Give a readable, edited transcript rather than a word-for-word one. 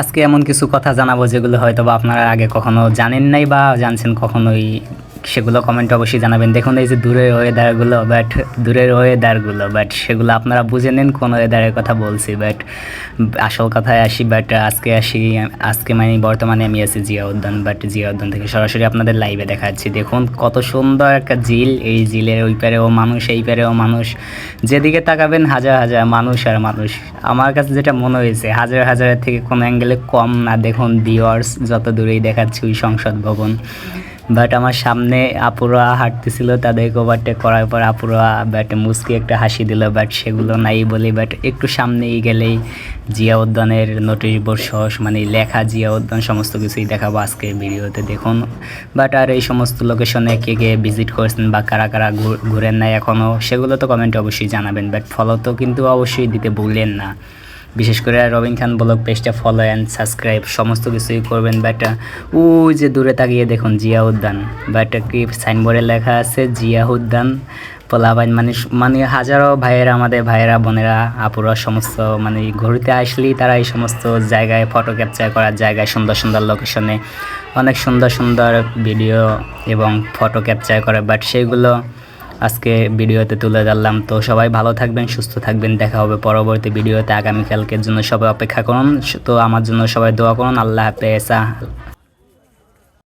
আজকে এমন কিছু কথা জানাবো যেগুলো হয়তো বা আপনারা আগে কখনো জানেন নাই বা জানছেন কখনোই, সেগুলো কমেন্টে অবশ্যই জানাবেন। দেখুন এই যে দূরের ওয়েদারগুলো বাট সেগুলো আপনারা বুঝে নেন কোন ওয়েদারের কথা বলছি। বাট আসল কথায় আসি, আজকে মানে বর্তমানে আমি আছি জিয়া উদ্যান। বাট জিয়া উদ্যান থেকে সরাসরি আপনাদের লাইভে দেখাচ্ছি। দেখুন কত সুন্দর একটা ঝিল, এই ঝিলের ওই পারেও মানুষ এই পারেও মানুষ, যেদিকে তাকাবেন হাজার হাজার মানুষ আর মানুষ। আমার কাছে যেটা মনে হয়েছে হাজার হাজারের থেকে কোনো অ্যাঙ্গেলে কম না। দেখুন ভিউয়ার্স যত দূরেই দেখাচ্ছি ওই সংসদ ভবন। বাট আমার সামনে আপুরা হাঁটতেছিল, তাদেরকে ওভারটেক করার পর আপুরা বাট মুচকি একটা হাসি দিল। বাট সেগুলো নাই বলি, বাট একটু সামনেই গেলেই জিয়া উদ্যানের নোটিশ বোর্ড সহ মানে লেখা জিয়া উদ্যান সমস্ত কিছুই দেখাবো আজকের ভিডিওতে। দেখুন বাট আর এই সমস্ত লোকেশনে কে কে ভিজিট করেছেন বা কারা কারা ঘুরেন নাই এখনও, সেগুলো তো কমেন্টে অবশ্যই জানাবেন। বাট ফলো তো কিন্তু অবশ্যই দিতে ভুলেন না। বিশেষ করে রবিন খান ব্লগ পেজটা ফলো অ্যান্ড সাবস্ক্রাইব সমস্ত কিছুই করবেন। বাট ওই যে দূরে তাকিয়ে দেখুন জিয়া উদ্যান, বাট কি সাইনবোর্ডে লেখা আছে জিয়া উদ্যান পোলাবাইন, মানে হাজারো ভাইয়েরা, আমাদের ভাইয়েরা বোনেরা আপুরা সমস্ত মানে ঘুরতে আসলেই তারা এই সমস্ত জায়গায় ফটো ক্যাপচার করার জায়গায় সুন্দর সুন্দর লোকেশনে অনেক সুন্দর সুন্দর ভিডিও এবং ফটো ক্যাপচার করে। বাট সেইগুলো আজকে ভিডিওতে তুলে ধরলাম। তো সবাই ভালো থাকবেন, সুস্থ থাকবেন, দেখা হবে পরবর্তী ভিডিওতে। আগামীকালকের জন্য সবাই অপেক্ষা করুন। তো আমার জন্য সবাই দোয়া করুন। আল্লাহ হাফেজ।